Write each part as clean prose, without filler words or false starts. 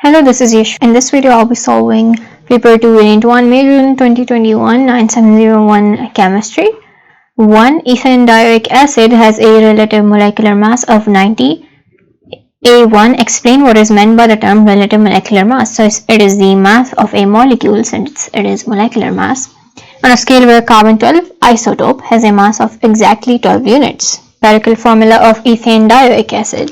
Hello, this is Yash. In this video, I'll be solving paper 2 unit 1, May June 2021, 9701 chemistry. 1. Ethane dioic acid has a relative molecular mass of 90. A1. Explain what is meant by the term relative molecular mass. So it is the mass of a molecule since it is molecular mass. On a scale where carbon 12 isotope has a mass of exactly 12 units. Empirical formula of ethane dioic acid.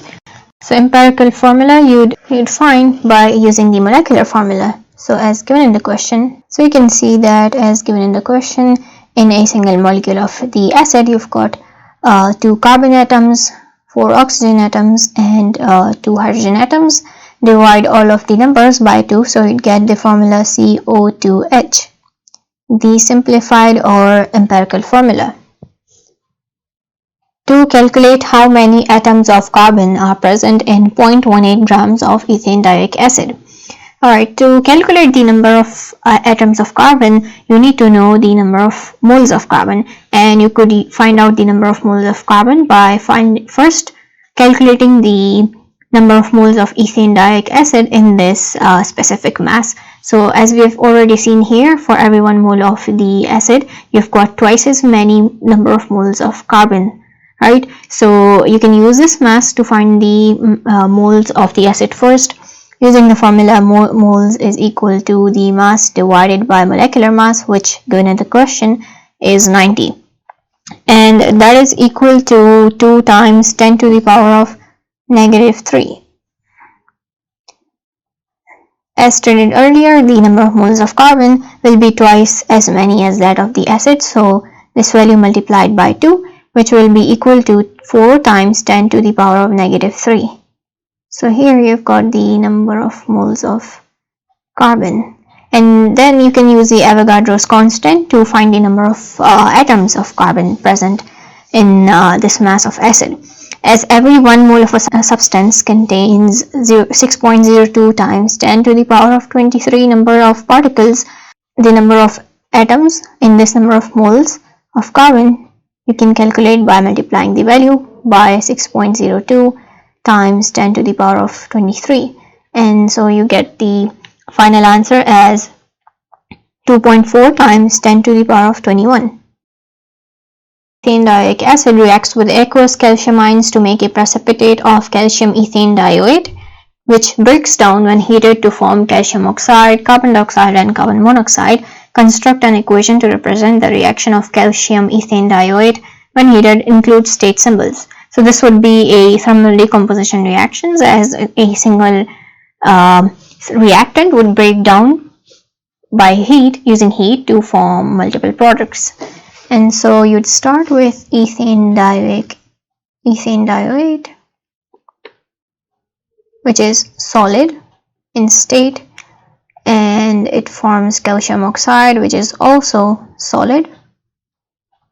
So empirical formula you'd find by using the molecular formula. So as given in the question, so you can see that as given in the question, in a single molecule of the acid, you've got 2 carbon atoms, 4 oxygen atoms, and 2 hydrogen atoms. Divide all of the numbers by 2, so you get the formula CO2H, the simplified or empirical formula. To calculate how many atoms of carbon are present in 0.18 grams of ethane dioic acid. Alright, to calculate the number of atoms of carbon, you need to know the number of moles of carbon, and you could find out the number of moles of carbon by first calculating the number of moles of ethane dioic acid in this specific mass. So as we have already seen here, for every 1 mole of the acid, you've got twice as many number of moles of carbon. Right, so you can use this mass to find the moles of the acid first. Using the formula, moles is equal to the mass divided by molecular mass, which given in the question is 90, and that is equal to 2 times 10 to the power of negative 3. As stated earlier, the number of moles of carbon will be twice as many as that of the acid, so this value multiplied by 2, which will be equal to 4 times 10 to the power of negative 3. So here you've got the number of moles of carbon, and then you can use the Avogadro's constant to find the number of atoms of carbon present in this mass of acid. As every 1 mole of a substance contains 6.02 times 10 to the power of 23 number of particles, the number of atoms in this number of moles of carbon you can calculate by multiplying the value by 6.02 times 10 to the power of 23, and so you get the final answer as 2.4 times 10 to the power of 21. Ethane dioic acid reacts with aqueous calcium ions to make a precipitate of calcium ethane dioate, which breaks down when heated to form calcium oxide, carbon dioxide, and carbon monoxide. Construct an equation to represent the reaction of calcium ethane dioate when heated. Include state symbols. So this would be a thermal decomposition reactions, as a single reactant would break down by using heat to form multiple products. And so you'd start with ethane dioate, which is solid in state, and it forms calcium oxide, which is also solid,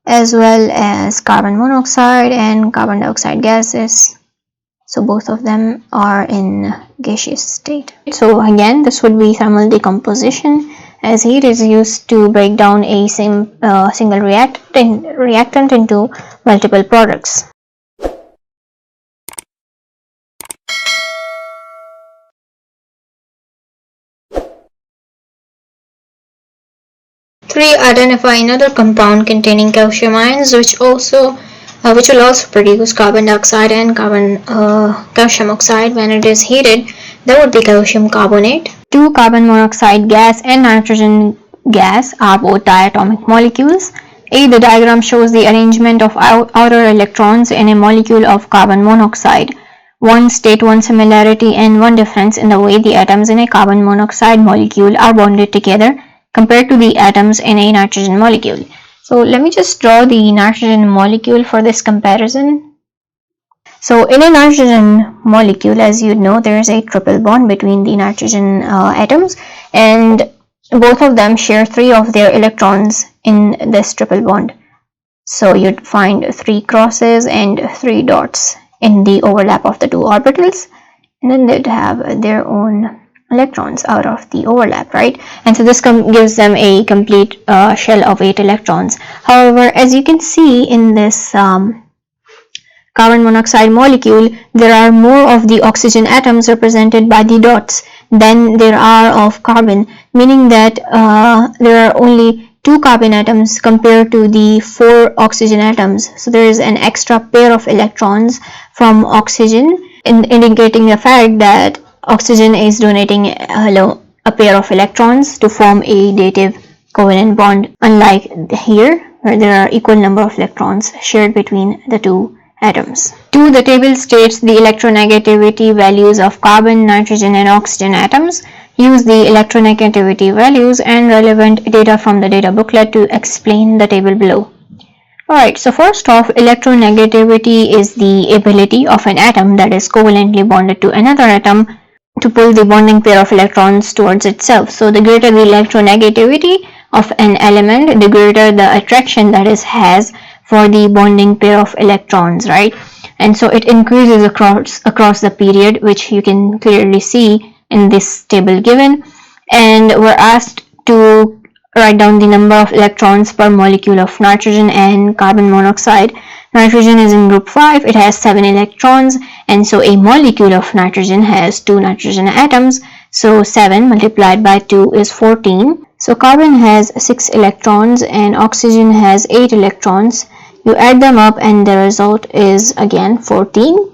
as well as carbon monoxide and carbon dioxide gases. So both of them are in gaseous state. So again, this would be thermal decomposition, as heat is used to break down a single reactant into multiple products. Three, identify another compound containing calcium ions which will also produce carbon dioxide and calcium oxide when it is heated. That would be calcium carbonate. 2. Carbon monoxide gas and nitrogen gas are both diatomic molecules. A. The diagram shows the arrangement of outer electrons in a molecule of carbon monoxide. 1. State one similarity and one difference in the way the atoms in a carbon monoxide molecule are bonded together compared to the atoms in a nitrogen molecule. So let me just draw the nitrogen molecule for this comparison. So in a nitrogen molecule, as you know, there is a triple bond between the nitrogen atoms, and both of them share 3 of their electrons in this triple bond. So you'd find 3 crosses and 3 dots in the overlap of the 2 orbitals, and then they'd have their own electrons out of the overlap, right? And so this gives them a complete shell of 8 electrons. However, as you can see in this carbon monoxide molecule, there are more of the oxygen atoms represented by the dots than there are of carbon, meaning that there are only 2 carbon atoms compared to the 4 oxygen atoms. So there is an extra pair of electrons from oxygen, indicating the fact that oxygen is donating a pair of electrons to form a dative covalent bond, unlike here where there are equal number of electrons shared between the 2 atoms. 2. The table states the electronegativity values of carbon, nitrogen and oxygen atoms. Use the electronegativity values and relevant data from the data booklet to explain the table below. Alright, so first off, electronegativity is the ability of an atom that is covalently bonded to another atom to pull the bonding pair of electrons towards itself. So the greater the electronegativity of an element, the greater the attraction that it has for the bonding pair of electrons, right? And so it increases across the period, which you can clearly see in this table given. And we're asked to write down the number of electrons per molecule of nitrogen and carbon monoxide. Nitrogen is in group 5, it has 7 electrons, and so a molecule of nitrogen has 2 nitrogen atoms, so 7 multiplied by 2 is 14. So carbon has 6 electrons and oxygen has 8 electrons. You add them up and the result is again 14.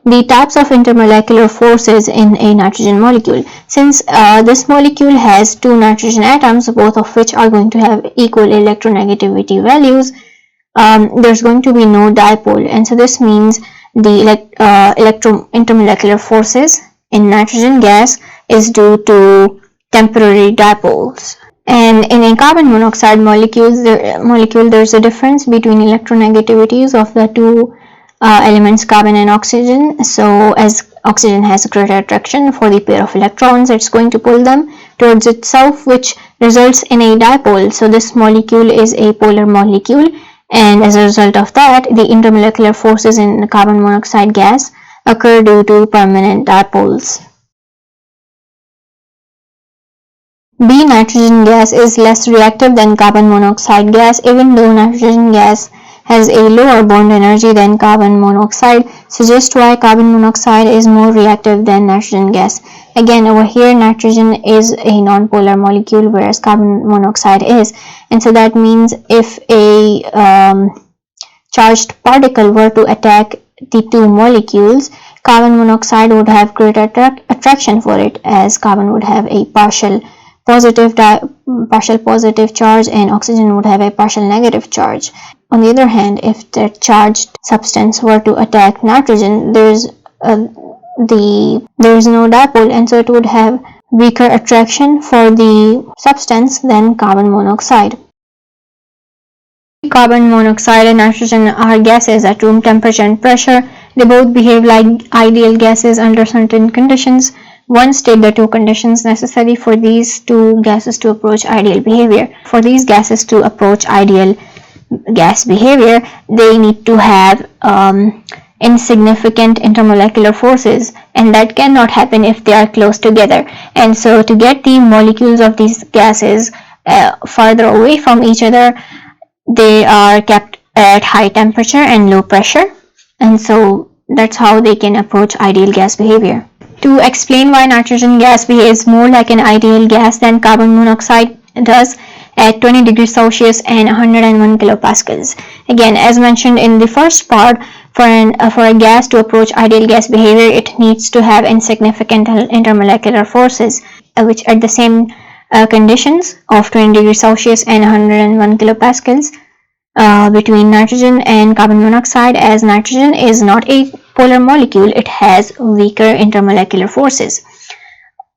The types of intermolecular forces in a nitrogen molecule. Since this molecule has 2 nitrogen atoms, both of which are going to have equal electronegativity values, there's going to be no dipole, and so this means the intermolecular forces in nitrogen gas is due to temporary dipoles. And in a carbon monoxide molecule, there's a difference between electronegativities of the 2 elements carbon and oxygen. So as oxygen has a greater attraction for the pair of electrons, it's going to pull them towards itself, which results in a dipole. So this molecule is a polar molecule, and as a result of that, the intermolecular forces in carbon monoxide gas occur due to permanent dipoles. B. Nitrogen gas is less reactive than carbon monoxide gas. Even though nitrogen gas has a lower bond energy than carbon monoxide, suggests why carbon monoxide is more reactive than nitrogen gas. Again, over here nitrogen is a non-polar molecule whereas carbon monoxide is, and so that means if a charged particle were to attack the 2 molecules, carbon monoxide would have greater attraction for it, as carbon would have a partial positive charge and oxygen would have a partial negative charge. On the other hand, if the charged substance were to attack nitrogen, there is no dipole, and so it would have weaker attraction for the substance than carbon monoxide. Carbon monoxide and nitrogen are gases at room temperature and pressure. They both behave like ideal gases under certain conditions. 1. State the 2 conditions necessary for these 2 gases to approach ideal behavior. For these gases to approach ideal gas behavior, they need to have insignificant intermolecular forces, and that cannot happen if they are close together. And so to get the molecules of these gases farther away from each other, they are kept at high temperature and low pressure, and so that's how they can approach ideal gas behavior. To explain why nitrogen gas behaves more like an ideal gas than carbon monoxide does at 20 degrees Celsius and 101 kilopascals. Again, as mentioned in the first part, for a gas to approach ideal gas behavior, it needs to have insignificant intermolecular forces, which at the same conditions of 20 degrees Celsius and 101 kilopascals between nitrogen and carbon monoxide, as nitrogen is not a polar molecule, it has weaker intermolecular forces,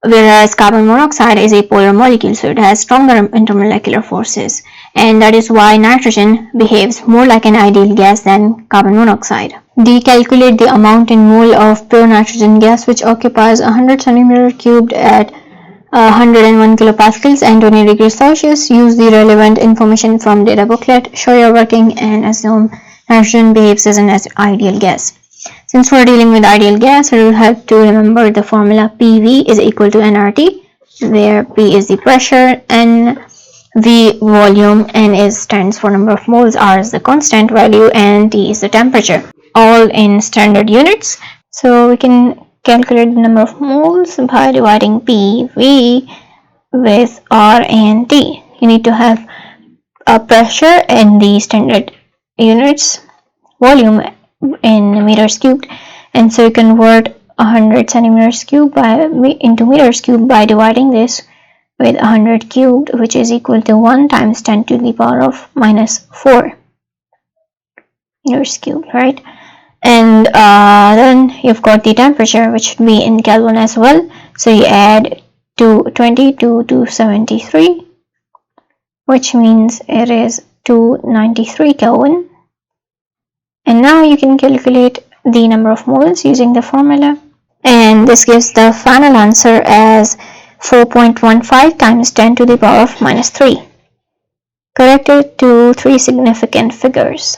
whereas carbon monoxide is a polar molecule, so it has stronger intermolecular forces, and that is why nitrogen behaves more like an ideal gas than carbon monoxide. D. Calculate the amount in mole of pure nitrogen gas which occupies 100 centimeter cubed at 101 kilopascals and 20 degrees Celsius. Use the relevant information from data booklet, show your working, and assume nitrogen behaves as an ideal gas. Since we're dealing with ideal gas, it will help to remember the formula PV is equal to nRT, where P is the pressure, N V volume, N stands for number of moles, R is the constant value, and T is the temperature, all in standard units. So we can calculate the number of moles by dividing PV with R and T. You need to have a pressure in the standard units, volume in meters cubed, and so you convert 100 centimeters cubed into meters cubed by dividing this with 100 cubed, which is equal to 1 times 10 to the power of minus 4 meters cubed, right? And then you've got the temperature, which should be in Kelvin as well. So you add 220 to 273, which means it is 293 Kelvin. And now you can calculate the number of moles using the formula. And this gives the final answer as 4.15 times 10 to the power of minus 3. Correct it to 3 significant figures.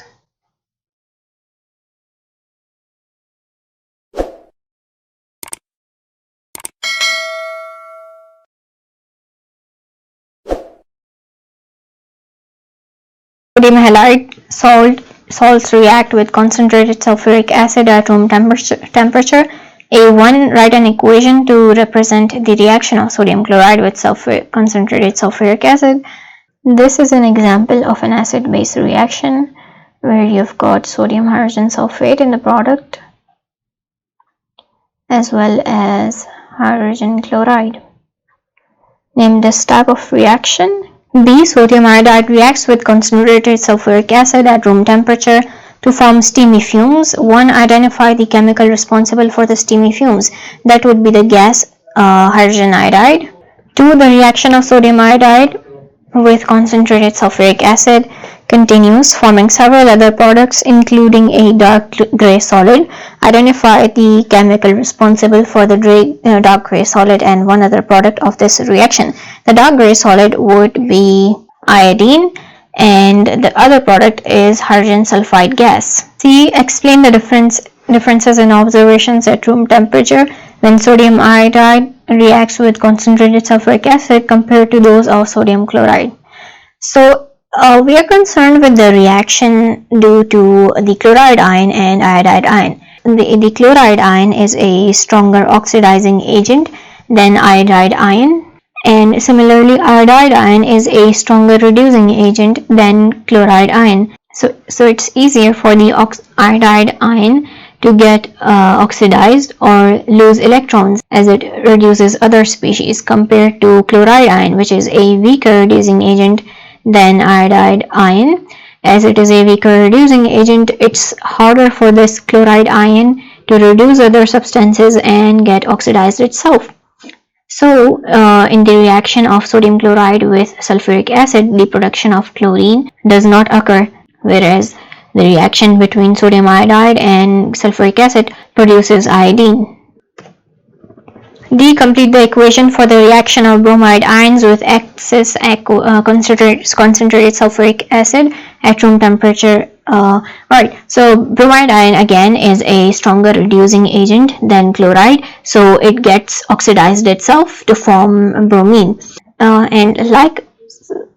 Sodium halide salts react with concentrated sulfuric acid at room temperature. A1, write an equation to represent the reaction of sodium chloride with concentrated sulfuric acid. This is an example of an acid-base reaction where you've got sodium hydrogen sulfate in the product as well as hydrogen chloride. Name this type of reaction. B. Sodium iodide reacts with concentrated sulfuric acid at room temperature to form steamy fumes. 1. Identify the chemical responsible for the steamy fumes. That would be the gas hydrogen iodide. 2. The reaction of sodium iodide with concentrated sulfuric acid continues, forming several other products including a dark gray solid. Identify the chemical responsible for the dark gray solid and one other product of this reaction. The dark gray solid would be iodine and the other product is hydrogen sulfide gas. C. Explain the differences in observations at room temperature when sodium iodide reacts with concentrated sulfuric acid compared to those of sodium chloride. So we are concerned with the reaction due to the chloride ion and iodide ion. The chloride ion is a stronger oxidizing agent than iodide ion, and similarly iodide ion is a stronger reducing agent than chloride ion. So it's easier for the iodide ion to get oxidized or lose electrons as it reduces other species compared to chloride ion, which is a weaker reducing agent than iodide ion. As it is a weaker reducing agent, it's harder for this chloride ion to reduce other substances and get oxidized itself. So in the reaction of sodium chloride with sulfuric acid, the production of chlorine does not occur, whereas the reaction between sodium iodide and sulfuric acid produces iodine. D. Complete the equation for the reaction of bromide ions with excess concentrated sulfuric acid at room temperature. Alright, so bromide ion again is a stronger reducing agent than chloride, so it gets oxidized itself to form bromine. And like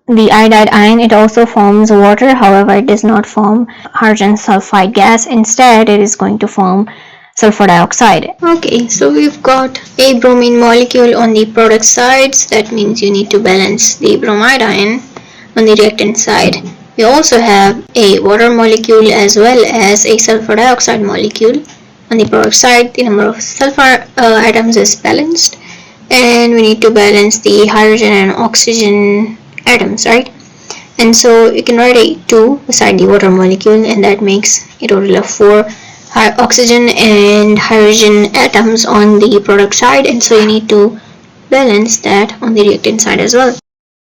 the iodide ion, it also forms water, however it does not form hydrogen sulfide gas. Instead, it is going to form sulfur dioxide. Okay, so we've got a bromine molecule on the product side, so that means you need to balance the bromide ion on the reactant side. We also have a water molecule as well as a sulfur dioxide molecule. On the product side, the number of sulfur atoms is balanced, and we need to balance the hydrogen and oxygen atoms, right? And so you can write a 2 beside the water molecule, and that makes a total of 4 oxygen and hydrogen atoms on the product side, and so you need to balance that on the reactant side as well.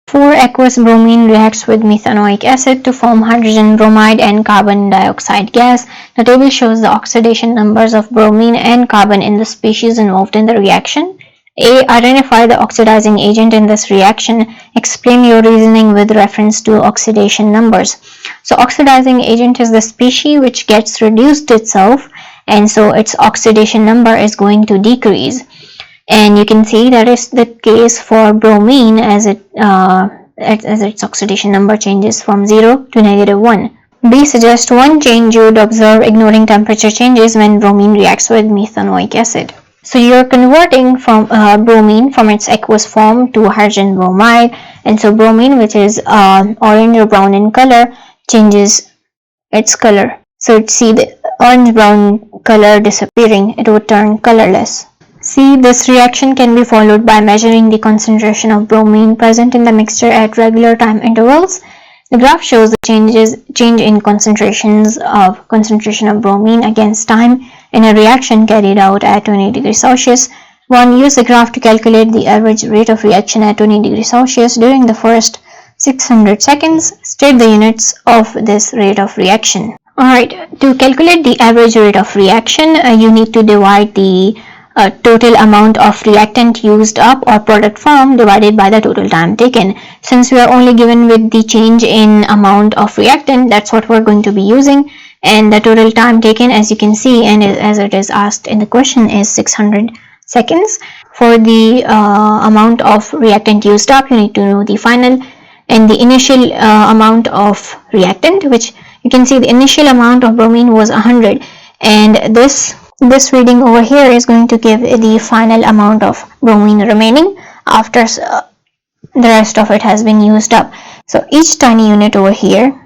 4. Aqueous bromine reacts with methanoic acid to form hydrogen bromide and carbon dioxide gas. The table shows the oxidation numbers of bromine and carbon in the species involved in the reaction. A. Identify the oxidizing agent in this reaction. Explain your reasoning with reference to oxidation numbers. So oxidizing agent is the species which gets reduced itself, and so its oxidation number is going to decrease. And you can see that is the case for bromine as its oxidation number changes from 0 to -1. B. Suggest one change you would observe ignoring temperature changes when bromine reacts with methanoic acid. So you're converting from bromine from its aqueous form to hydrogen bromide, and so bromine, which is orange or brown in color, changes its color. So see the orange brown color disappearing, it would turn colorless. See, this reaction can be followed by measuring the concentration of bromine present in the mixture at regular time intervals. The graph shows the change in concentration of bromine against time in a reaction carried out at 20 degrees Celsius. One, use the graph to calculate the average rate of reaction at 20 degrees Celsius during the first 600 seconds. State the units of this rate of reaction. Alright, to calculate the average rate of reaction, you need to divide the total amount of reactant used up or product formed divided by the total time taken. Since we are only given with the change in amount of reactant, that's what we're going to be using, and the total time taken, as you can see and as it is asked in the question, is 600 seconds. For the amount of reactant used up, you need to know the final and the initial amount of reactant, which you can see the initial amount of bromine was 100, and this reading over here is going to give the final amount of bromine remaining after the rest of it has been used up. So each tiny unit over here,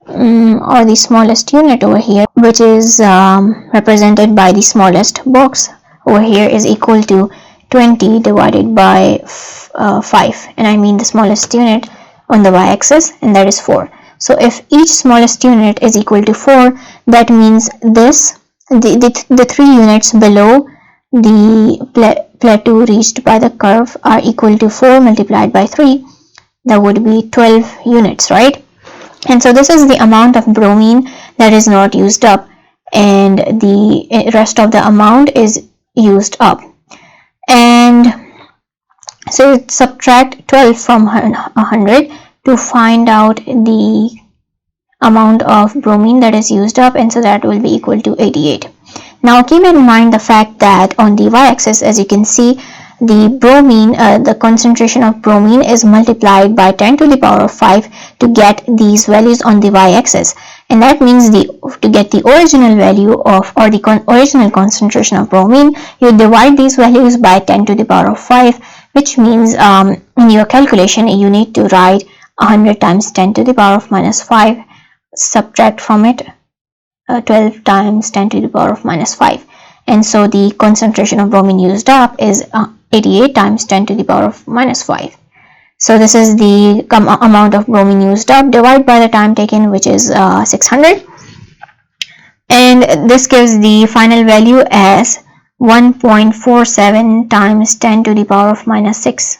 or the smallest unit over here, which is represented by the smallest box over here, is equal to 20 divided by 5, and I mean the smallest unit on the y-axis, and that is 4. So if each smallest unit is equal to 4, that means this the 3 units below the plateau reached by the curve are equal to 4 multiplied by 3. That would be 12 units, right? And so this is the amount of bromine that is not used up, and the rest of the amount is used up. And so subtract 12 from 100 to find out the amount of bromine that is used up, and so that will be equal to 88. Now keep in mind the fact that on the y-axis, as you can see, the bromine, the concentration of bromine is multiplied by 10 to the power of 5 to get these values on the y-axis, and that means to get the original value of, or the original concentration of bromine, you divide these values by 10 to the power of 5, which means in your calculation you need to write 100 times 10 to the power of minus 5, subtract from it 12 times 10 to the power of minus 5, and so the concentration of bromine used up is 88 times 10 to the power of minus 5. So this is the amount of bromine used up divided by the time taken, which is 600, and this gives the final value as 1.47 times 10 to the power of minus 6,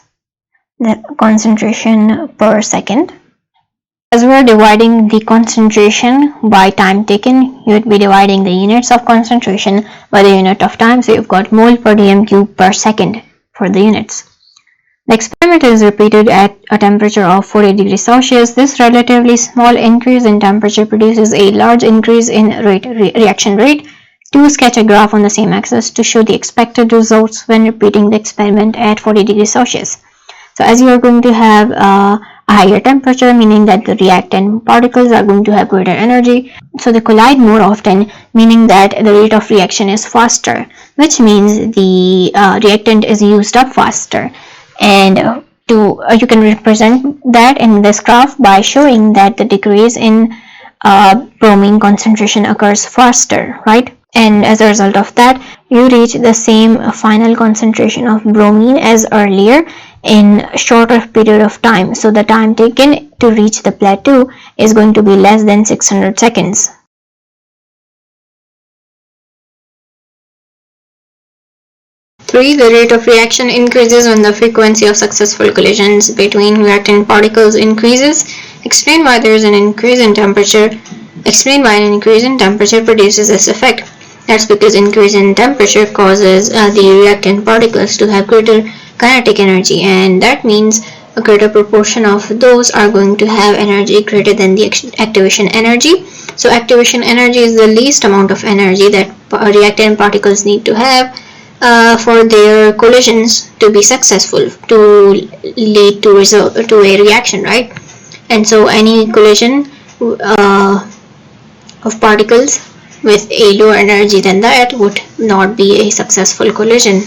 the concentration per second. As we are dividing the concentration by time taken, you would be dividing the units of concentration by the unit of time, so you've got mole per dm cube per second for the units. The experiment is repeated at a temperature of 40 degrees Celsius. This relatively small increase in temperature produces a large increase in reaction rate. To sketch a graph on the same axis to show the expected results when repeating the experiment at 40 degrees Celsius. So as you are going to have a higher temperature, meaning that the reactant particles are going to have greater energy, so they collide more often, meaning that the rate of reaction is faster, which means the reactant is used up faster. And you can represent that in this graph by showing that the decrease in bromine concentration occurs faster, right? And as a result of that, you reach the same final concentration of bromine as earlier in a shorter period of time. So the time taken to reach the plateau is going to be less than 600 seconds. The rate of reaction increases when the frequency of successful collisions between reactant particles increases. Explain why there is an increase in temperature. Explain why an increase in temperature produces this effect. That's because increase in temperature causes the reactant particles to have greater kinetic energy, and that means a greater proportion of those are going to have energy greater than the activation energy. So activation energy is the least amount of energy that reactant particles need to have for their collisions to be successful, to lead to a reaction, right? And so any collision of particles with a lower energy than that would not be a successful collision.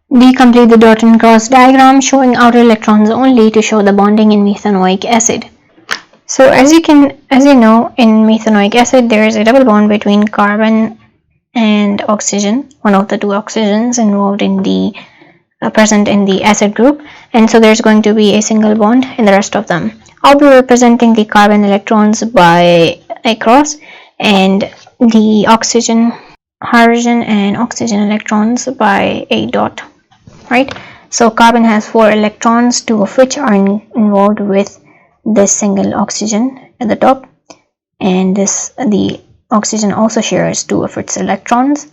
We complete the dot and cross diagram showing outer electrons only to show the bonding in methanoic acid. So as you know, in methanoic acid there is a double bond between carbon and oxygen, one of the two oxygens involved in the present in the acid group, and so there's going to be a single bond in the rest of them. I'll be representing the carbon electrons by a cross and the oxygen, hydrogen and oxygen electrons by a dot, right? So carbon has 4 electrons, 2 of which are involved with this single oxygen at the top, and the oxygen also shares 2 of its electrons.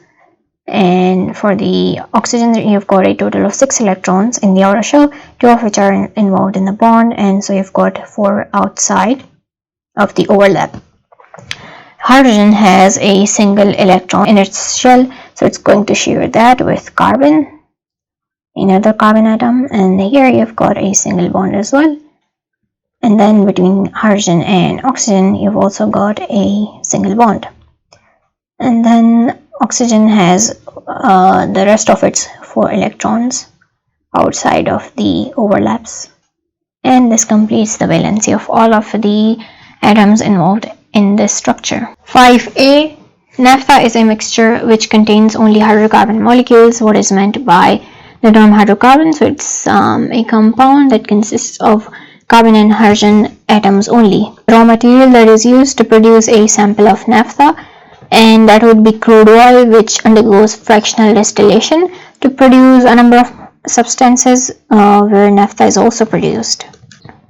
And for the oxygen, you've got a total of 6 electrons in the outer shell, 2 of which are involved in the bond, and so you've got 4 outside of the overlap. Hydrogen has a single electron in its shell, so it's going to share that with carbon, another carbon atom, and here you've got a single bond as well. And then between hydrogen and oxygen, you've also got a single bond. And then oxygen has the rest of its 4 electrons outside of the overlaps, and this completes the valency of all of the atoms involved in this structure. 5a, naphtha is a mixture which contains only hydrocarbon molecules. What is meant by the term hydrocarbon? So it's a compound that consists of carbon and hydrogen atoms only. The raw material that is used to produce a sample of naphtha, and that would be crude oil, which undergoes fractional distillation to produce a number of substances where naphtha is also produced.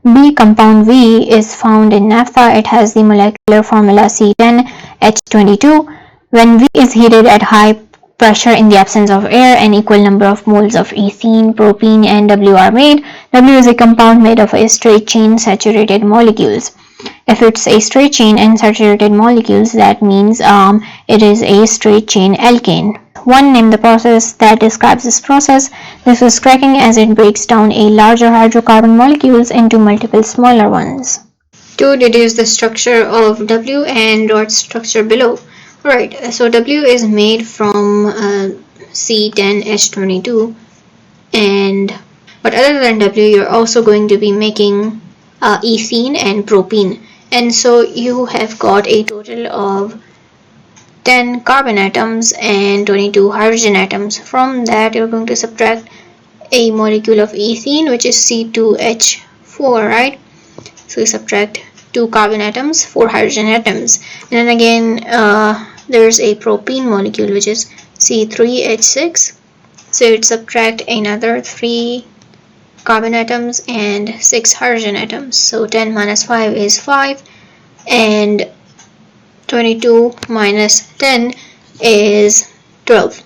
B, compound V, is found in naphtha. It has the molecular formula C10H22. When V is heated at high pressure in the absence of air, an equal number of moles of ethene, propene, and W are made. W is a compound made of a straight chain saturated molecules. If it's a straight chain and saturated molecules, that means it is a straight chain alkane. 1, name the process that describes this process. This is cracking, as it breaks down a larger hydrocarbon molecules into multiple smaller ones. 2, deduce the structure of W and dot structure below. Right, so W is made from C10H22, but other than W, you're also going to be making ethene and propene, and so you have got a total of 10 carbon atoms and 22 hydrogen atoms. From that, you're going to subtract a molecule of ethene, which is C2H4, right? So you subtract 2 carbon atoms, 4 hydrogen atoms, and then again there's a propene molecule, which is C3H6, so you'd subtract another 3 carbon atoms and 6 hydrogen atoms. So 10 minus 5 is 5, and 22 minus 10 is 12.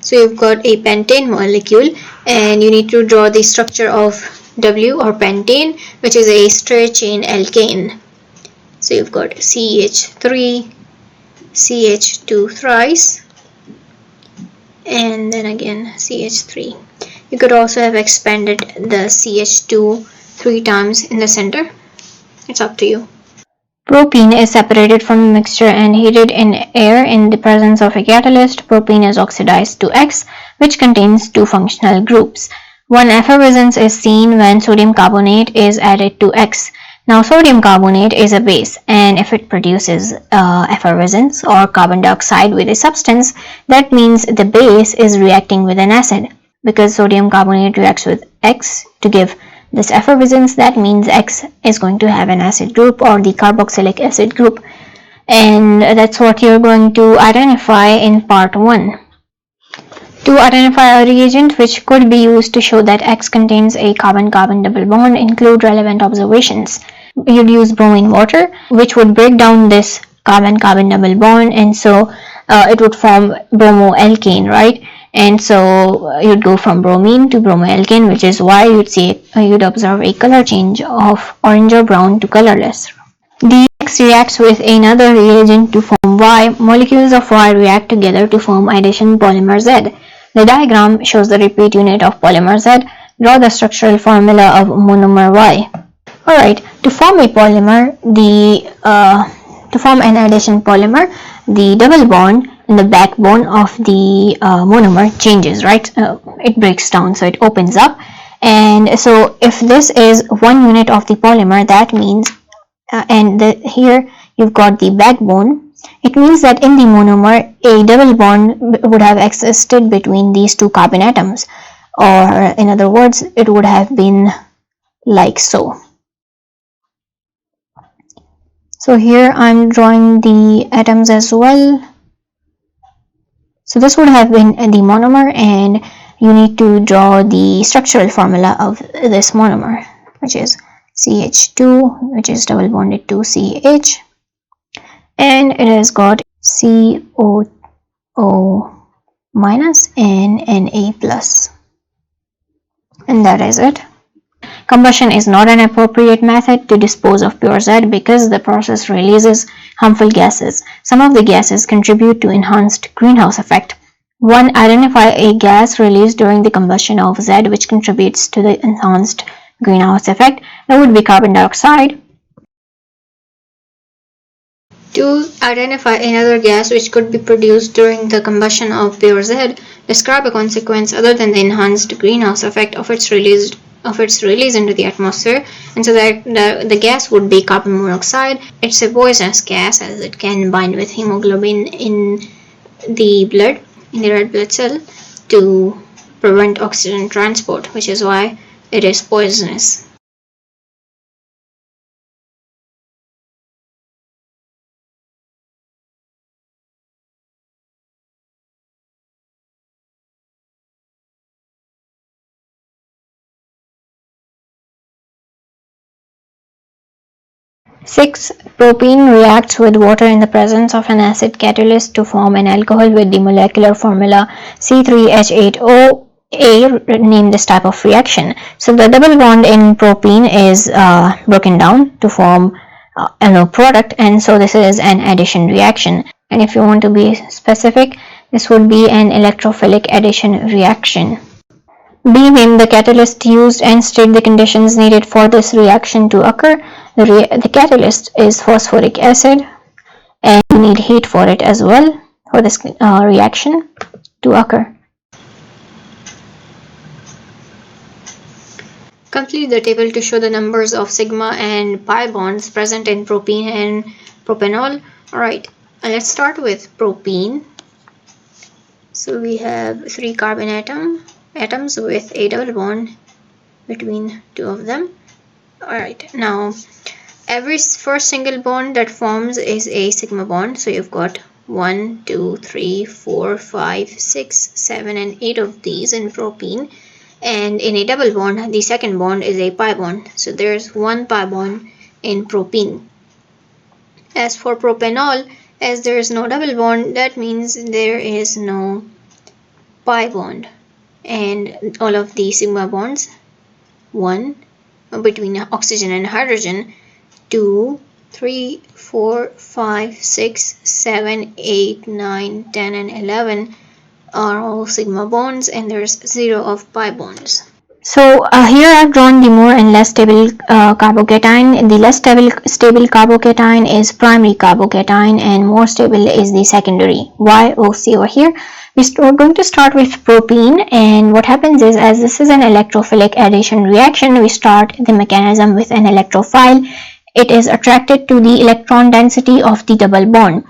So you've got a pentane molecule, and you need to draw the structure of W, or pentane, which is a straight chain alkane. So you've got CH3, CH2 thrice, and then again CH3. You could also have expanded the CH2 3 times in the center. It's up to you. Propene is separated from the mixture and heated in air in the presence of a catalyst. Propene is oxidized to X, which contains 2 functional groups. One effervescence is seen when sodium carbonate is added to X. Now sodium carbonate is a base, and if it produces effervescence or carbon dioxide with a substance, that means the base is reacting with an acid. Because sodium carbonate reacts with X to give this effervescence, that means X is going to have an acid group, or the carboxylic acid group, and that's what you're going to identify in part 1. To identify a reagent which could be used to show that X contains a carbon-carbon double bond, include relevant observations. You'd use bromine water, which would break down this carbon-carbon double bond, and so it would form bromoalkane, right? And so you'd go from bromine to bromoalkane, which is why you'd observe a color change of orange or brown to colorless. The X reacts with another reagent to form Y. Molecules of Y react together to form addition polymer Z. The diagram shows the repeat unit of polymer Z. Draw the structural formula of monomer Y. Alright, to form a polymer, to form an addition polymer, the double bond in the backbone of the monomer changes, right? It breaks down, so it opens up. And so if this is 1 unit of the polymer, that means, here you've got the backbone, it means that in the monomer, a double bond would have existed between these two carbon atoms, or in other words, it would have been like so. So here I'm drawing the atoms as well. So this would have been the monomer, and you need to draw the structural formula of this monomer, which is CH2, which is double bonded to CH, and it has got COO minus and Na plus, and that is it. Combustion is not an appropriate method to dispose of pure Z because the process releases harmful gases. Some of the gases contribute to enhanced greenhouse effect. 1. Identify a gas released during the combustion of Z which contributes to the enhanced greenhouse effect. That would be carbon dioxide. 2. Identify another gas which could be produced during the combustion of pure Z. Describe a consequence other than the enhanced greenhouse effect of its release into the atmosphere, and so that the gas would be carbon monoxide. It's a poisonous gas as it can bind with hemoglobin in the blood, in the red blood cell, to prevent oxygen transport, which is why it is poisonous. Six, propene reacts with water in the presence of an acid catalyst to form an alcohol with the molecular formula C3H8O. Name this type of reaction. So the double bond in propene is broken down to form a product, and so this is an addition reaction. And if you want to be specific, this would be an electrophilic addition reaction. B. Name the catalyst used and state the conditions needed for this reaction to occur. The catalyst is phosphoric acid, and you need heat for it as well for this reaction to occur. Complete the table to show the numbers of sigma and pi bonds present in propene and propanol. Alright, let's start with propene. So we have 3 carbon atoms with a double bond between 2 of them. Alright, now every first single bond that forms is a sigma bond. So you've got 1, 2, 3, 4, 5, 6, 7, and 8 of these in propene. And in a double bond, the second bond is a pi bond. So there's 1 pi bond in propene. As for propanol, as there is no double bond, that means there is no pi bond. And all of the sigma bonds, 1 between oxygen and hydrogen, 2, 3, 4, 5, 6, 7, 8, 9, 10, and 11 are all sigma bonds, and there's 0 of pi bonds. So here I've drawn the more and less stable carbocation. The less stable carbocation is primary carbocation, and more stable is the secondary. Why? We'll see over here. We're going to start with propene, and what happens is, as this is an electrophilic addition reaction, we start the mechanism with an electrophile. It is attracted to the electron density of the double bond,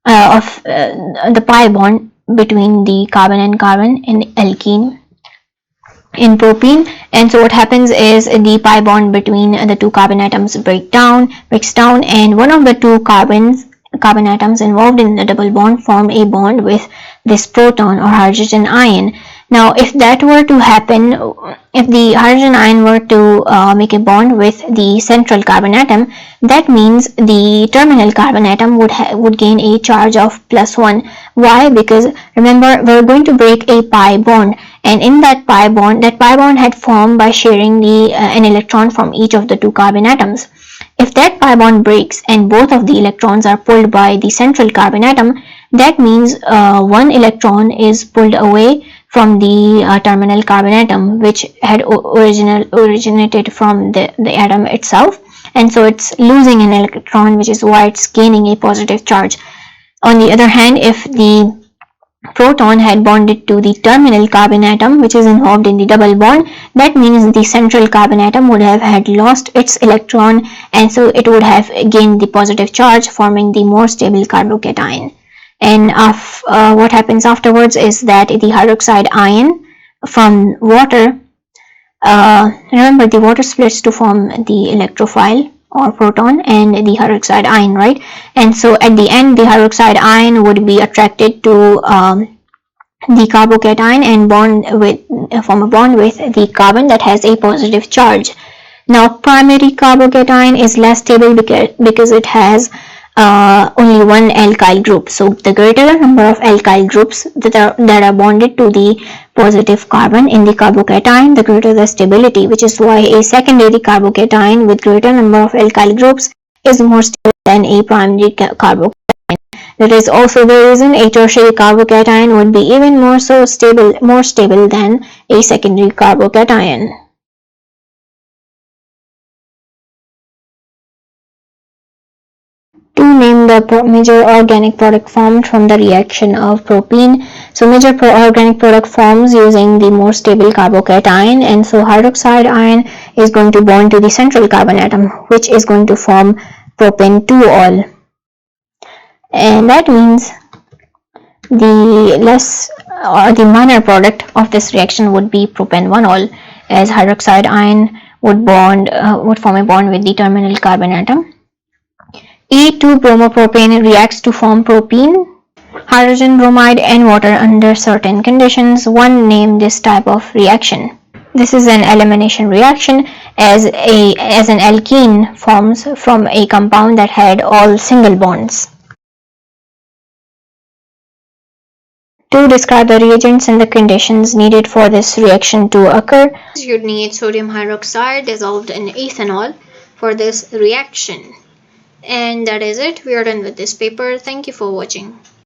the pi bond between the carbon and carbon in alkene in propene. And so what happens is the pi bond between the 2 carbon atoms breaks down, and one of the 2 carbon atoms involved in the double bond form a bond with this proton or hydrogen ion. Now if that were to happen, if the hydrogen ion were to make a bond with the central carbon atom, that means the terminal carbon atom would gain a charge of +1. Why? Because remember, we're going to break a pi bond, and in that pi bond had formed by sharing an electron from each of the 2 carbon atoms. If that pi bond breaks and both of the electrons are pulled by the central carbon atom, that means 1 electron is pulled away from the terminal carbon atom, which had originated from the atom itself, and so it's losing an electron, which is why it's gaining a positive charge. On the other hand, if the proton had bonded to the terminal carbon atom, which is involved in the double bond, that means the central carbon atom would have had lost its electron, and so it would have gained the positive charge, forming the more stable carbocation. And what happens afterwards is that the hydroxide ion from water, remember the water splits to form the electrophile or proton and the hydroxide ion, right? And so at the end, the hydroxide ion would be attracted to the carbocation and form a bond with the carbon that has a positive charge. Now, primary carbocation is less stable because it has only one alkyl group. So the greater the number of alkyl groups that are bonded to the positive carbon in the carbocation, the greater the stability, which is why a secondary carbocation with greater number of alkyl groups is more stable than a primary carbocation. That is also the reason a tertiary carbocation would be even more stable than a secondary carbocation. To name the major organic product formed from the reaction of propene. So major organic product forms using the more stable carbocation, and so hydroxide ion is going to bond to the central carbon atom, which is going to form propane 2-ol. And that means the minor product of this reaction would be propane 1-ol, as hydroxide ion would form a bond with the terminal carbon atom. E2-bromopropane reacts to form propene, hydrogen bromide and water under certain conditions. One name this type of reaction. This is an elimination reaction, as an alkene forms from a compound that had all single bonds. To describe the reagents and the conditions needed for this reaction to occur, you'd need sodium hydroxide dissolved in ethanol for this reaction. And that is it. We are done with this paper. Thank you for watching.